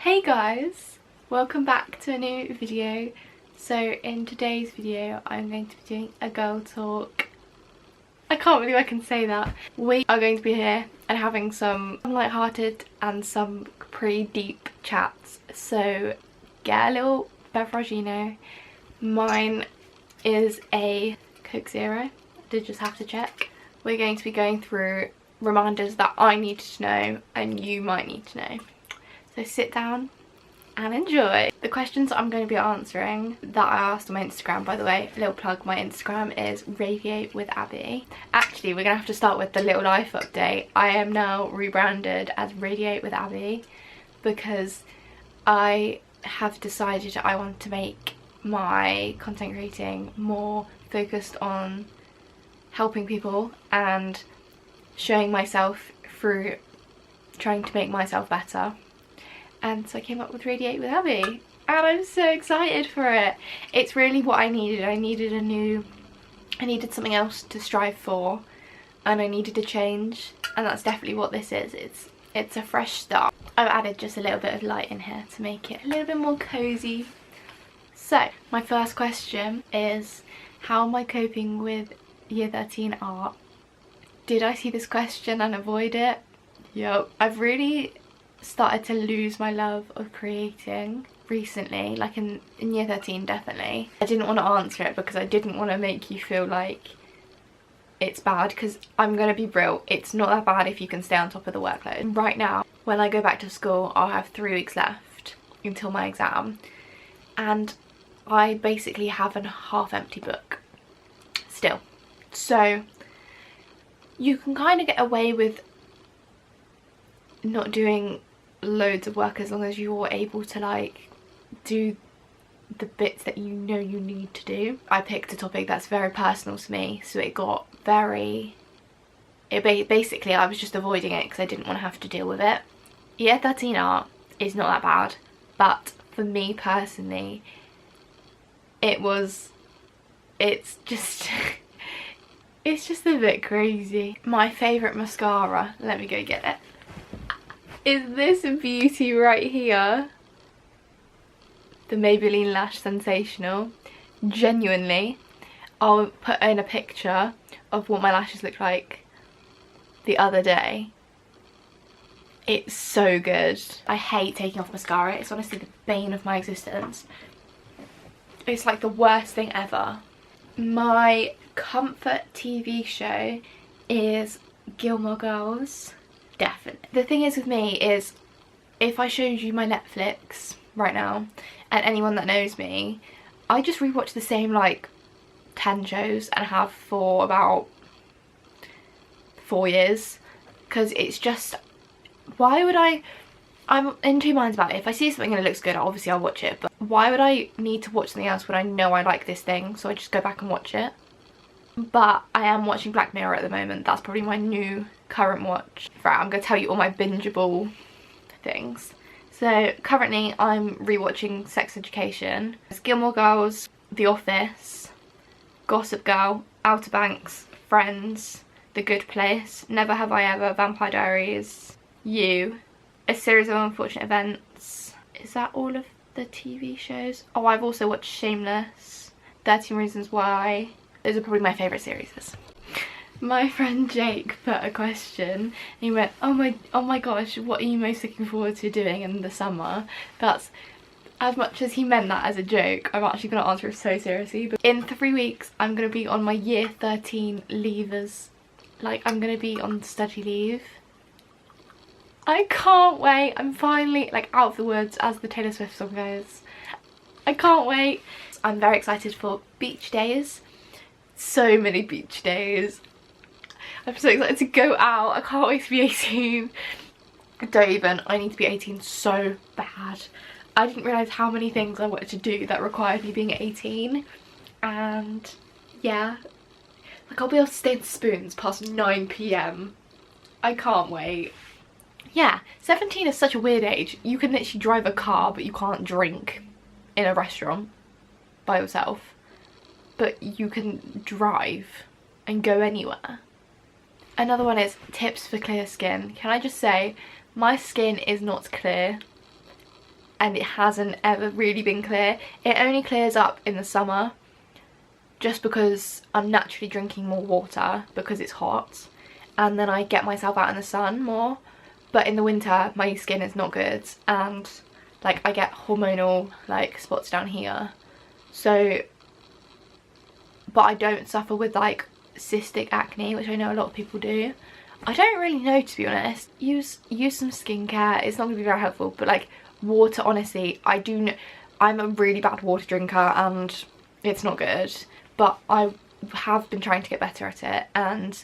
Hey guys, welcome back to a new video. So in today's video I'm going to be doing a girl talk. I can't believe I can say that. We are going to be here and having some light-hearted and some pretty deep chats. So get a little beveragino. Mine is a Coke Zero. I did just have to check. We're going to be going through reminders that I needed to know and you might need to know. So sit down and enjoy. The questions I'm going to be answering that I asked on my Instagram, by the way, a little plug, my Instagram is Radiate with Abby. Actually, we're going to have to start with the little life update. I am now rebranded as Radiate with Abby because I have decided I want to make my content creating more focused on helping people and showing myself through trying to make myself better. And so I came up with Radiate with Abby and I'm so excited for it. It's really what I needed. I needed something else to strive for and I needed a change, and that's definitely what this is. It's a fresh start. I've added just a little bit of light in here to make it a little bit more cozy. So my first question is, how am I coping with year 13 art? Did I see this question and avoid it? Yep. I've really started to lose my love of creating recently, like in year 13 definitely. I didn't want to answer it because I didn't want to make you feel like it's bad, because I'm gonna be real, it's not that bad if you can stay on top of the workload. Right now, when I go back to school, I'll have 3 weeks left until my exam and I basically have a half empty book still. So you can kind of get away with not doing loads of work as long as you're able to like do the bits that you know you need to do. I picked a topic that's very personal to me, so it got very, basically I was just avoiding it because I didn't want to have to deal with it. Year 13 art is not that bad, but for me personally it's just it's just a bit crazy. My favourite mascara, let me go get it, is this beauty right here, the Maybelline Lash Sensational. Genuinely, I'll put in a picture of what my lashes look like the other day. It's so good. I hate taking off mascara. It's honestly the bane of my existence. It's like the worst thing ever. My comfort TV show is Gilmore Girls. Definitely. The thing is with me is, if I showed you my Netflix right now, and anyone that knows me, I just rewatch the same like 10 shows and have for about 4 years, because it's just, why would I'm in two minds about it. If I see something and it looks good, obviously I'll watch it, but why would I need to watch something else when I know I like this thing? So I just go back and watch it. But I am watching Black Mirror at the moment. That's probably my new current watch. Right, I'm going to tell you all my bingeable things. So currently I'm rewatching Sex Education, Gilmore Girls, The Office, Gossip Girl, Outer Banks, Friends, The Good Place, Never Have I Ever, Vampire Diaries, You, A Series of Unfortunate Events. Is that all of the TV shows? Oh, I've also watched Shameless, 13 Reasons Why. Those are probably my favourite series. My friend Jake put a question and he went, oh my gosh, what are you most looking forward to doing in the summer? That's, as much as he meant that as a joke, I'm actually going to answer it so seriously. But in 3 weeks I'm going to be on my year 13 leavers. Like, I'm going to be on study leave. I can't wait. I'm finally like out of the woods, as the Taylor Swift song goes. I can't wait. I'm very excited for beach days. So many beach days. I'm so excited to go out. I can't wait to be 18. I need to be 18 so bad. I didn't realise how many things I wanted to do that required me being 18. And yeah, like I'll be able to stay in Spoons past 9 PM. I can't wait. Yeah, 17 is such a weird age. You can literally drive a car but you can't drink in a restaurant by yourself. But you can drive and go anywhere. Another one is tips for clear skin. Can I just say, my skin is not clear. and it hasn't ever really been clear. It only clears up in the summer just because I'm naturally drinking more water because it's hot, and then I get myself out in the sun more. But in the winter my skin is not good, and like I get hormonal like spots down here. So, but I don't suffer with like cystic acne, which I know a lot of people do. I don't really know, to be honest. Use some skincare. It's not going to be very helpful, but like water, honestly, I do know I'm a really bad water drinker and it's not good, but I have been trying to get better at it, and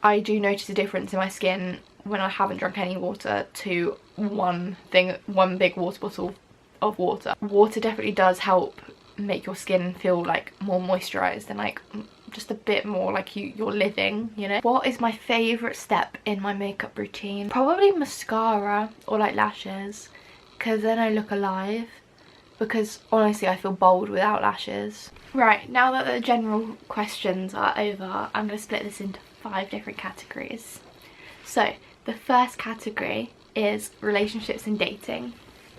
I do notice a difference in my skin when I haven't drunk any water to one big water bottle of water. Water definitely does help make your skin feel like more moisturized and like just a bit more like you're living, you know. What is my favorite step in my makeup routine? Probably mascara or like lashes, because then I look alive, because honestly I feel bold without lashes. Right, now that the general questions are over, I'm going to split this into 5 different categories. So the first category is relationships and dating.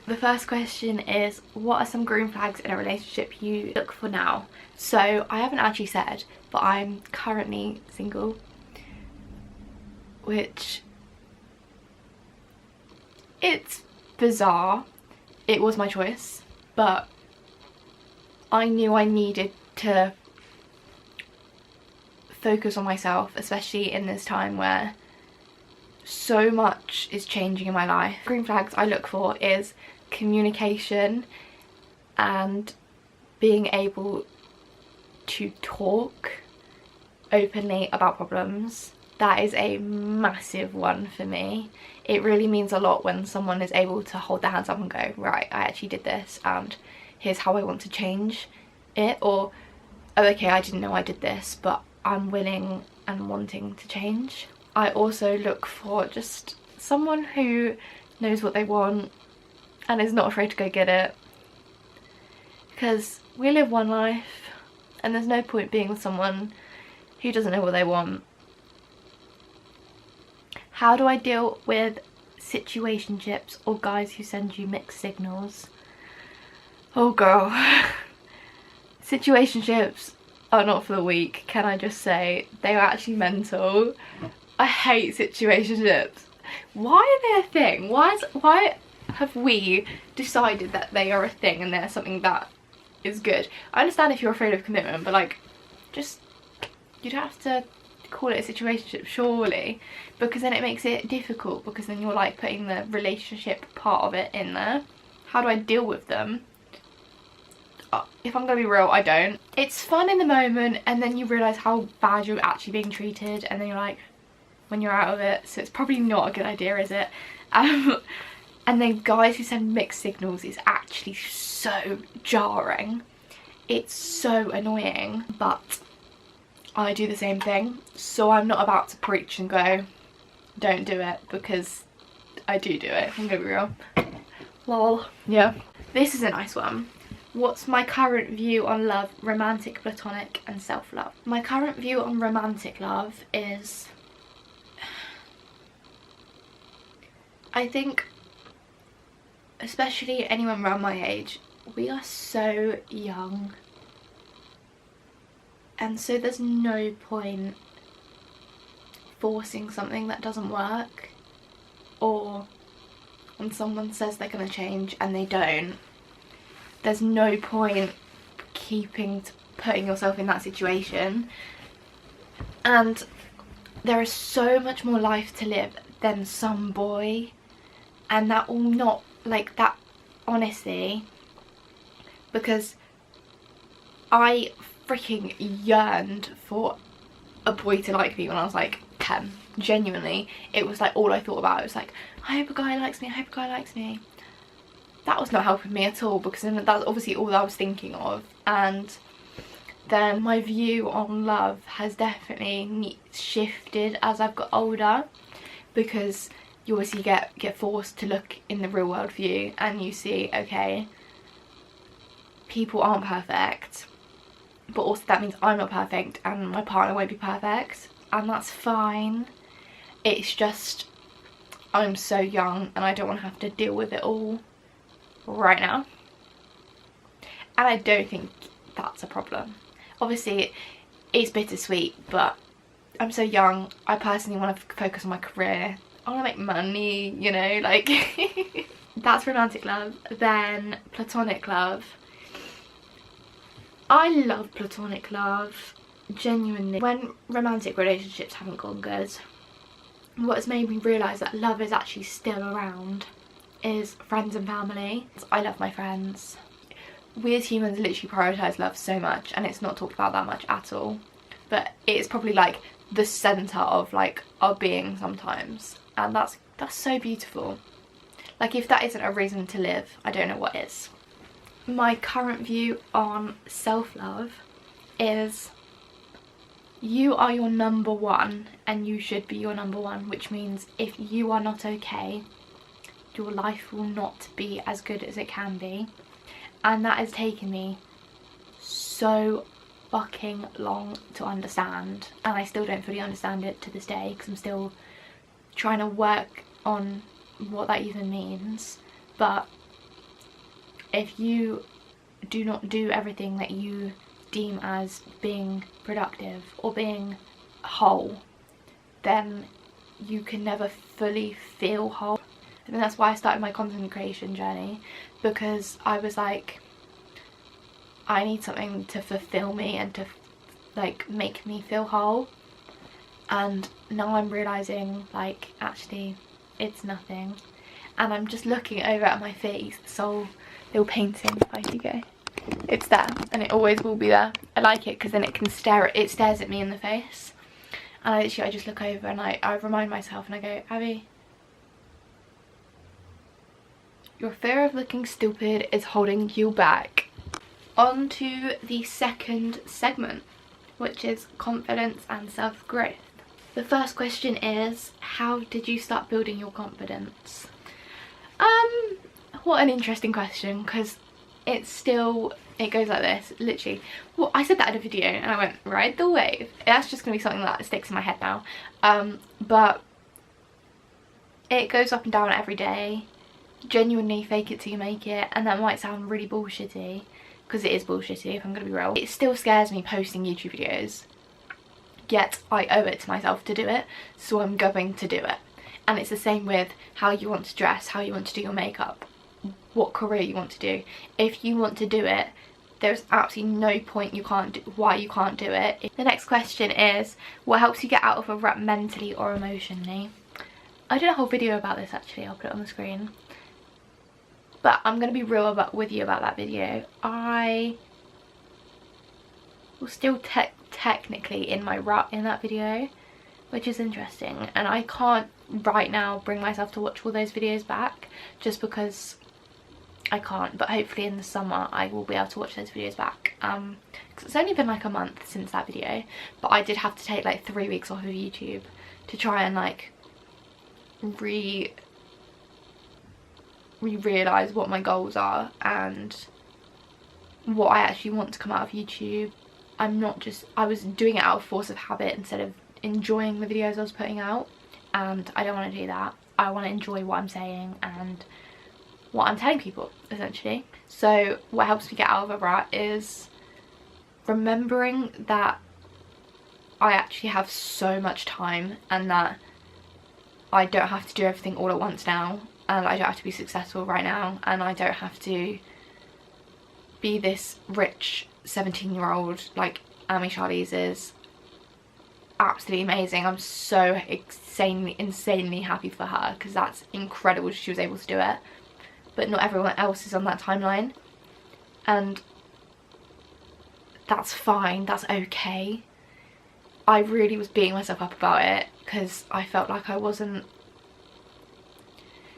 The first question is, what are some green flags in a relationship you look for now? So I haven't actually said, but I'm currently single, which, it's bizarre. It was my choice, but I knew I needed to focus on myself, especially in this time where so much is changing in my life. Green flags I look for is communication and being able to talk openly about problems. That is a massive one for me. It really means a lot when someone is able to hold their hands up and go, right, I actually did this and here's how I want to change it, or oh, okay, I didn't know I did this, but I'm willing and wanting to change. I also look for just someone who knows what they want and is not afraid to go get it, because we live one life and there's no point being with someone who doesn't know what they want. How do I deal with situationships or guys who send you mixed signals? Oh girl. Situationships are not for the weak, can I just say. They are actually mental. I hate situationships. Why are they a thing? Why have we decided that they are a thing and they're something that is good? I understand if you're afraid of commitment, but like, just, you don't have to call it a situationship, surely, because then it makes it difficult, because then you're like putting the relationship part of it in there. How do I deal with them? If I'm gonna be real, I don't. It's fun in the moment, and then you realise how bad you're actually being treated, and then you're like, when you're out of it, so it's probably not a good idea, is it? And then guys who send mixed signals is actually so jarring. It's so annoying, but I do the same thing, so I'm not about to preach and go, don't do it, because I do it, I'm gonna be real. Lol. Yeah. This is a nice one. What's my current view on love, romantic, platonic and self-love? My current view on romantic love is, I think, especially anyone around my age, we are so young, and so there's no point forcing something that doesn't work, or when someone says they're going to change and they don't, there's no point putting yourself in that situation. And there is so much more life to live than some boy, and that will not, like, that, honestly, because I freaking yearned for a boy to like me when I was like 10. Genuinely, it was like all I thought about. It was like, I hope a guy likes me, I hope a guy likes me. That was not helping me at all, because then that's obviously all I was thinking of. And then my view on love has definitely shifted as I've got older, because you obviously get forced to look in the real world view, and you see, okay, people aren't perfect, but also that means I'm not perfect and my partner won't be perfect, and that's fine. It's just, I'm so young and I don't want to have to deal with it all right now, and I don't think that's a problem. Obviously it's bittersweet, but I'm so young. I personally want to focus on my career. I want to make money, you know, like that's romantic love. Then platonic love. I love platonic love, genuinely. When romantic relationships haven't gone good, what has made me realise that love is actually still around is friends and family. I love my friends. We as humans literally prioritise love so much, and it's not talked about that much at all. But it's probably like the centre of like our being sometimes, and that's so beautiful. Like, if that isn't a reason to live, I don't know what is. My current view on self-love is you are your number one, and you should be your number one, which means if you are not okay, your life will not be as good as it can be. And that has taken me so fucking long to understand, and I still don't fully understand it to this day, because I'm still trying to work on what that even means. But if you do not do everything that you deem as being productive or being whole, then you can never fully feel whole. And that's why I started my content creation journey, because I was like, I need something to fulfill me and to like make me feel whole. And now I'm realising, like, actually it's nothing, and I'm just looking over at my face, this whole little painting. Where do you go? It's there, and it always will be there. I like it because then it can it stares at me in the face, and I just look over and I remind myself and I go, Abby, your fear of looking stupid is holding you back. On to the second segment, which is confidence and self-growth. The first question is, how did you start building your confidence? What an interesting question, because it goes like this, literally. Well, I said that in a video and I went, ride the wave. That's just gonna be something that sticks in my head now. But it goes up and down every day. Genuinely fake it till you make it, and that might sound really bullshitty, because it is bullshitty if I'm gonna be real. It still scares me posting YouTube videos, yet I owe it to myself to do it, so I'm going to do it. And it's the same with how you want to dress, how you want to do your makeup, what career you want to do. If you want to do it, there's absolutely no point why you can't do it. The next question is, what helps you get out of a rut mentally or emotionally? I did a whole video about this actually, I'll put it on the screen. But I'm going to be real with you about that video. I was still technically in my rut in that video, which is interesting. And I can't right now bring myself to watch all those videos back, just because I can't. But hopefully in the summer I will be able to watch those videos back. Because it's only been like a month since that video. But I did have to take like 3 weeks off of YouTube to try and like re-realise what my goals are and what I actually want to come out of YouTube. I was doing it out of force of habit instead of enjoying the videos I was putting out, and I don't want to do that. I want to enjoy what I'm saying and what I'm telling people, essentially. So what helps me get out of a rut is remembering that I actually have so much time, and that I don't have to do everything all at once now, and I don't have to be successful right now, and I don't have to be this rich 17-year-old like Amy Charlize is. Absolutely amazing. I'm so insanely happy for her, because that's incredible she was able to do it. But not everyone else is on that timeline, and that's fine, that's okay. I really was beating myself up about it, because I felt like I wasn't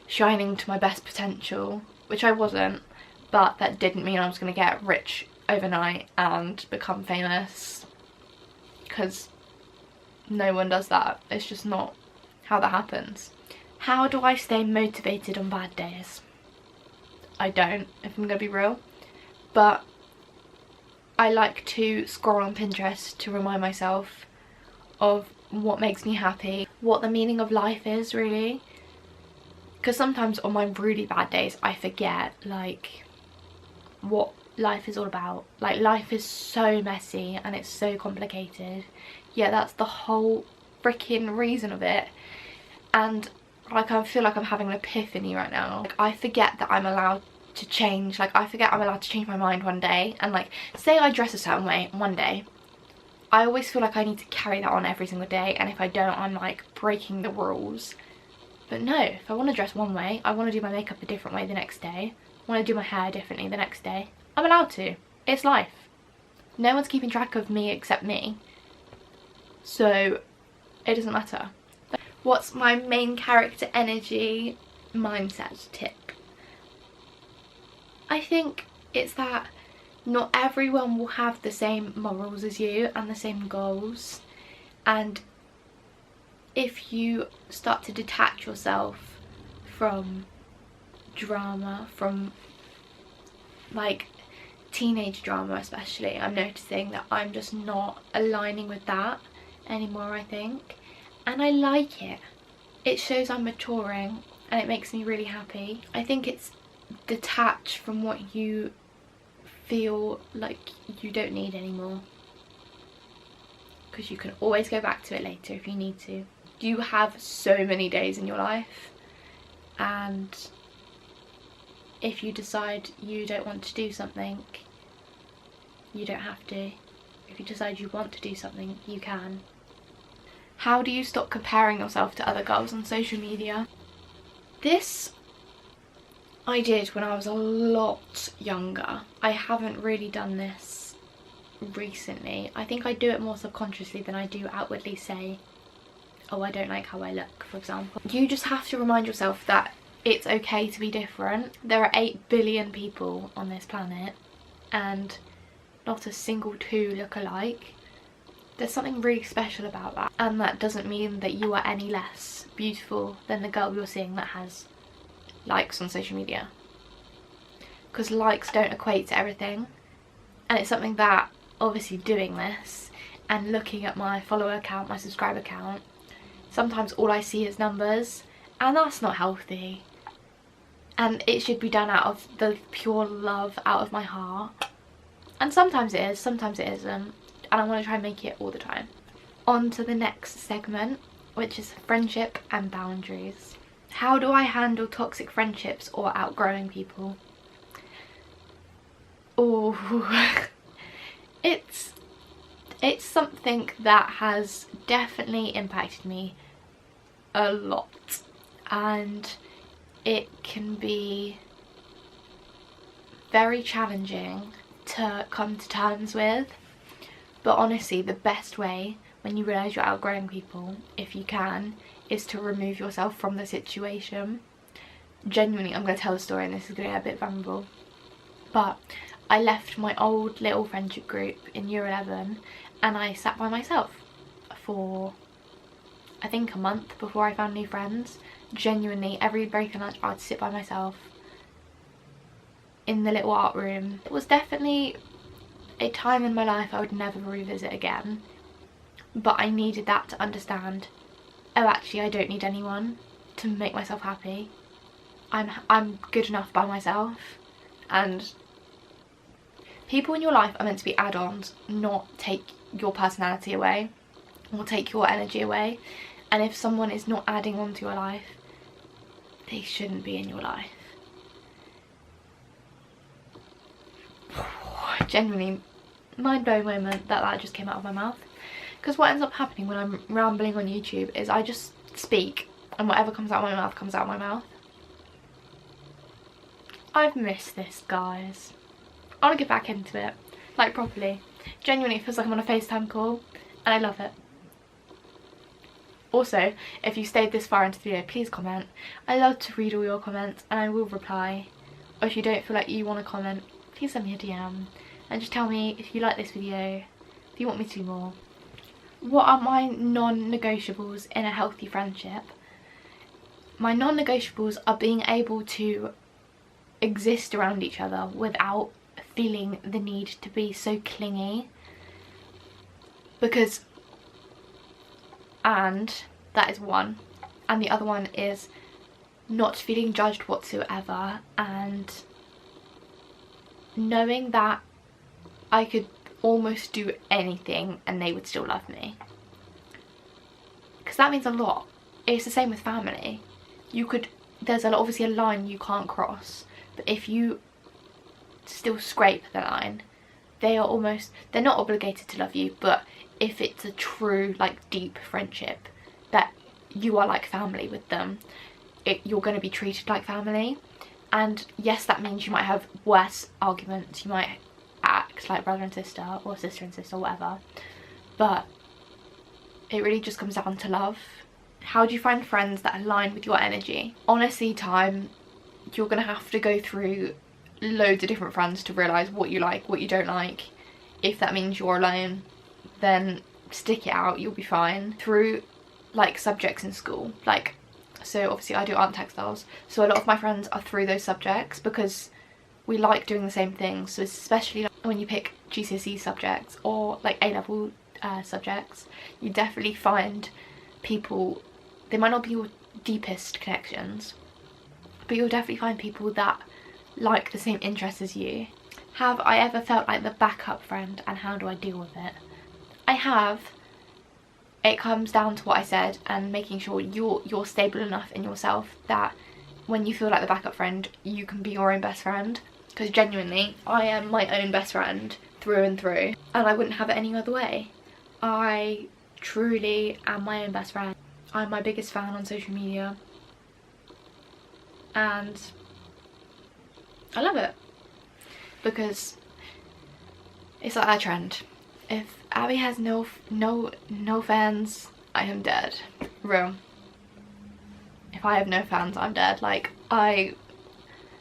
shining to my best potential, which I wasn't, but that didn't mean I was going to get rich overnight and become famous, because no one does that. It's just not how that happens. How do I stay motivated on bad days? I don't, if I'm going to be real, but I like to scroll on Pinterest to remind myself of what makes me happy, what the meaning of life is really. Because sometimes on my really bad days I forget like what life is all about. Like, life is so messy and it's so complicated. Yeah, that's the whole freaking reason of it. And like, I feel like I'm having an epiphany right now. Like, I forget that I'm allowed to change. Like, I forget I'm allowed to change my mind one day. And like, say I dress a certain way one day, I always feel like I need to carry that on every single day, and if I don't, I'm like breaking the rules. But no, if I want to dress one way, I want to do my makeup a different way the next day, I want to do my hair differently the next day, I'm allowed to. It's life. No one's keeping track of me except me, so it doesn't matter. What's my main character energy mindset tip? I think it's that not everyone will have the same morals as you and the same goals, and if you start to detach yourself from drama, from like teenage drama especially, I'm noticing that I'm just not aligning with that anymore, I think, and I like it. It shows I'm maturing and it makes me really happy. I think it's detach from what you feel like you don't need anymore, because you can always go back to it later if you need to. You have so many days in your life, and if you decide you don't want to do something, you don't have to. If you decide you want to do something, you can. How do you stop comparing yourself to other girls on social media? This I did when I was a lot younger. I haven't really done this recently. I think I do it more subconsciously than I do outwardly say, oh, I don't like how I look, for example. You just have to remind yourself that it's okay to be different. There are 8 billion people on this planet and not a single two look alike. There's something really special about that, and that doesn't mean that you are any less beautiful than the girl you're seeing that has likes on social media, because likes don't equate to everything. And it's something that, obviously, doing this and looking at my follower count, my subscriber count, sometimes all I see is numbers, and that's not healthy. And it should be done out of the pure love, out of my heart. And sometimes it is, sometimes it isn't, and I want to try and make it all the time. On to the next segment, which is friendship and boundaries. How do I handle toxic friendships or outgrowing people? Oh, it's something that has definitely impacted me a lot, and it can be very challenging to come to terms with. But honestly, the best way when you realise you're outgrowing people, if you can, is to remove yourself from the situation. Genuinely, I'm going to tell a story and this is going to get a bit vulnerable, but I left my old little friendship group in year 11 and I sat by myself for I think a month before I found new friends. Genuinely, every break and lunch I'd sit by myself in the little art room. It was definitely a time in my life I would never revisit again, but I needed that to understand, oh, actually I don't need anyone to make myself happy. I'm good enough by myself, and people in your life are meant to be add-ons, not take your personality away or take your energy away. And if someone is not adding on to your life, they shouldn't be in your life. Genuinely mind-blowing moment that just came out of my mouth. Because what ends up happening when I'm rambling on YouTube is I just speak and whatever comes out of my mouth comes out of my mouth. I've missed this, guys. I want to get back into it, like properly. Genuinely, it feels like I'm on a FaceTime call and I love it. Also, if you stayed this far into the video, please comment. I love to read all your comments and I will reply. Or if you don't feel like you want to comment, please send me a DM and just tell me if you like this video, if you want me to do more. What are my non-negotiables in a healthy friendship? My non-negotiables are being able to exist around each other without feeling the need to be so clingy, because, and that is one, and the other one is not feeling judged whatsoever, and knowing that I could almost do anything and they would still love me. Because that means a lot. It's the same with family. There's obviously a line you can't cross, but if you still scrape the line, they're not obligated to love you, but if it's a true, like, deep friendship that you are like family with them, you're going to be treated like family. And yes, that means you might have worse arguments, you might act like brother and sister, or sister and sister, or whatever, but it really just comes down to love. How do you find friends that align with your energy? Honestly, you're gonna have to go through loads of different friends to realise what you like, what you don't like. If that means you're alone, then stick it out, you'll be fine. Through, like, subjects in school, like, so obviously I do art and textiles, so a lot of my friends are through those subjects because we like doing the same things. So especially like when you pick GCSE subjects or like A-level subjects, you definitely find people, they might not be your deepest connections, but you'll definitely find people that like the same interests as you. Have I ever felt like the backup friend, and how do I deal with it? I have. It comes down to what I said, and making sure you're stable enough in yourself that when you feel like the backup friend, you can be your own best friend. Because genuinely, I am my own best friend through and through, and I wouldn't have it any other way. I truly am my own best friend. I'm my biggest fan on social media, and I love it because it's like a trend. If Abby has no fans, I am dead. Real. If I have no fans, I'm dead. Like,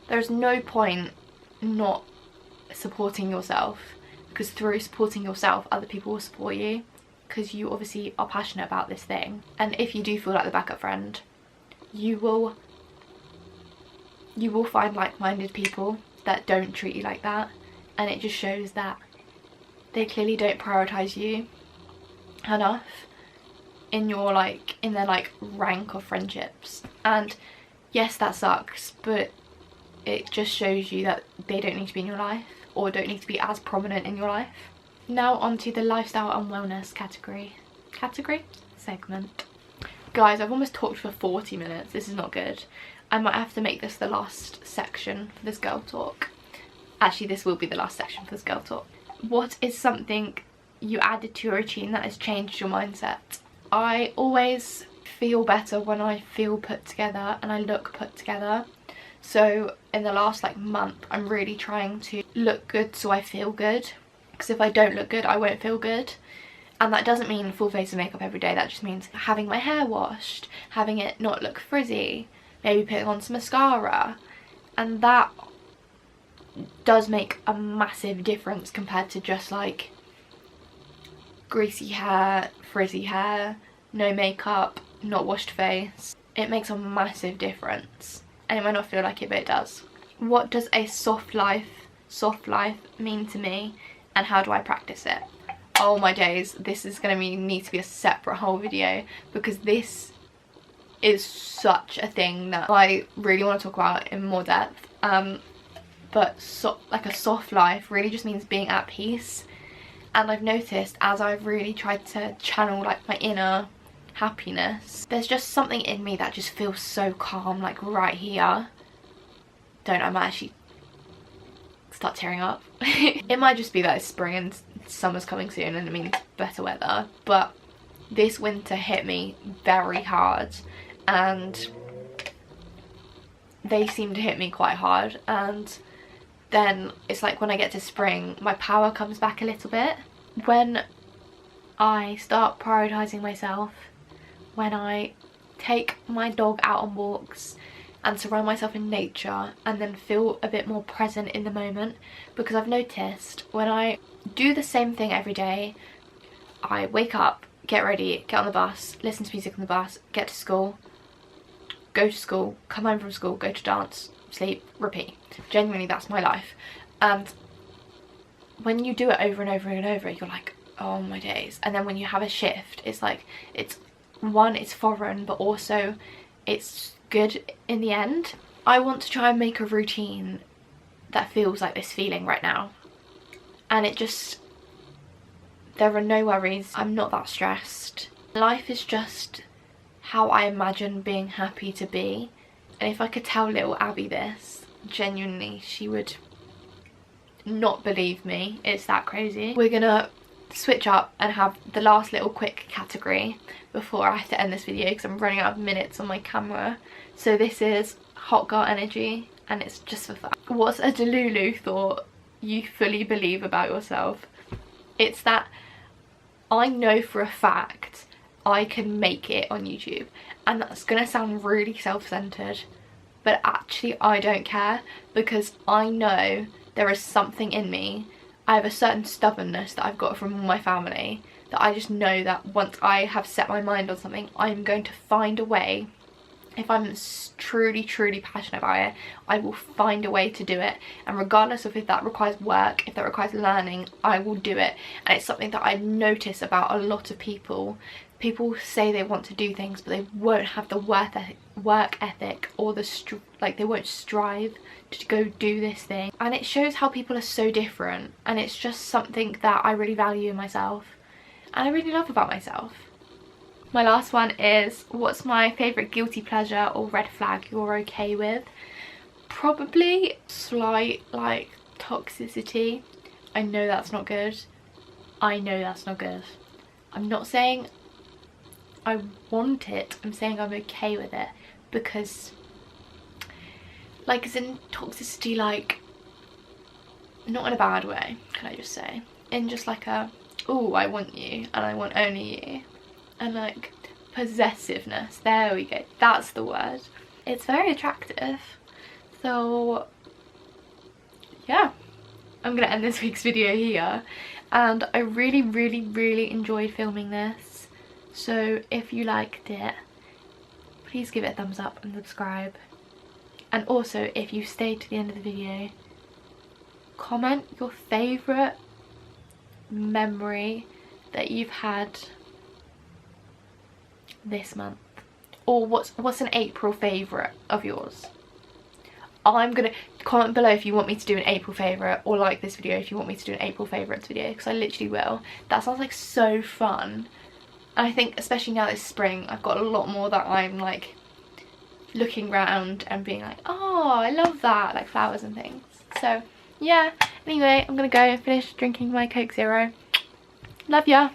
there's no point not supporting yourself, because through supporting yourself, other people will support you, because you obviously are passionate about this thing. And if you do feel like the backup friend, you will find like-minded people that don't treat you like that, and it just shows that they clearly don't prioritize you enough in their rank of friendships. And yes, that sucks, but it just shows you that they don't need to be in your life, or don't need to be as prominent in your life. Now onto the lifestyle and wellness segment. Guys, I've almost talked for 40 minutes. This is not good. I might have to make this the last section for this girl talk. Actually, this will be the last section for this girl talk. What is something you added to your routine that has changed your mindset? I always feel better when I feel put together and I look put together. So in the last month, I'm really trying to look good so I feel good. Because if I don't look good, I won't feel good. And that doesn't mean full face of makeup every day. That just means having my hair washed, having it not look frizzy, maybe putting on some mascara. And that does make a massive difference compared to just greasy hair, frizzy hair, no makeup, not washed face. It makes a massive difference, and it might not feel like it, but it does. What does a soft life mean to me, and how do I practice it? Oh my days, this is going to need to be a separate whole video, because this is such a thing that I really want to talk about in more depth. But a soft life really just means being at peace. And I've noticed, as I've really tried to channel my inner happiness, there's just something in me that just feels so calm, right here. I might actually start tearing up. It might just be that it's spring and summer's coming soon and it means better weather, but this winter hit me very hard, and they seem to hit me quite hard. And then it's when I get to spring, my power comes back a little bit. When I start prioritising myself, when I take my dog out on walks and surround myself in nature, and then feel a bit more present in the moment. Because I've noticed when I do the same thing every day, I wake up, get ready, get on the bus, listen to music on the bus, get to school, go to school, come home from school, go to dance, sleep, repeat. Genuinely, that's my life. And when you do it over and over and over, you're like, oh my days. And then when you have a shift, it's it's foreign, but also it's good in the end. I want to try and make a routine that feels like this feeling right now, and it just, there are no worries. I'm not that stressed. Life is just how I imagine being happy to be, and if I could tell little Abby this, genuinely she would not believe me. It's that crazy. We're gonna switch up and have the last little quick category before I have to end this video because I'm running out of minutes on my camera. So this is hot girl energy, and it's just for fun. What's a delulu thought you fully believe about yourself? It's that I know for a fact I can make it on YouTube, and that's gonna sound really self-centered, but actually I don't care, because I know there is something in me. I have a certain stubbornness that I've got from my family, that I just know that once I have set my mind on something, I'm going to find a way. If I'm truly passionate about it, I will find a way to do it, and regardless of if that requires work, if that requires learning, I will do it. And it's something that I notice about a lot of people. People say they want to do things, but they won't have the work ethic or the they won't strive to go do this thing, and it shows how people are so different. And it's just something that I really value in myself and I really love about myself. My last one is, what's my favourite guilty pleasure or red flag you're okay with? Probably slight like toxicity. I know that's not good. I know that's not good. I'm not saying I want it, I'm saying I'm okay with it, because like, as in toxicity, like not in a bad way, can I just say, in just like a, oh, I want you and I want only you, and like possessiveness, there we go, that's the word. It's very attractive. So yeah, I'm gonna end this week's video here, and I really enjoyed filming this. So if you liked it, please give it a thumbs up and subscribe. And also, if you stayed to the end of the video, comment your favourite memory that you've had this month, or what's an April favourite of yours. I'm gonna comment below if you want me to do an April favourite, or like this video if you want me to do an April favourites video, because I literally will. That sounds like so fun. And I think especially now this spring, I've got a lot more that I'm like looking around and being like, oh, I love that, like flowers and things. So yeah, anyway, I'm gonna go and finish drinking my Coke Zero. Love ya.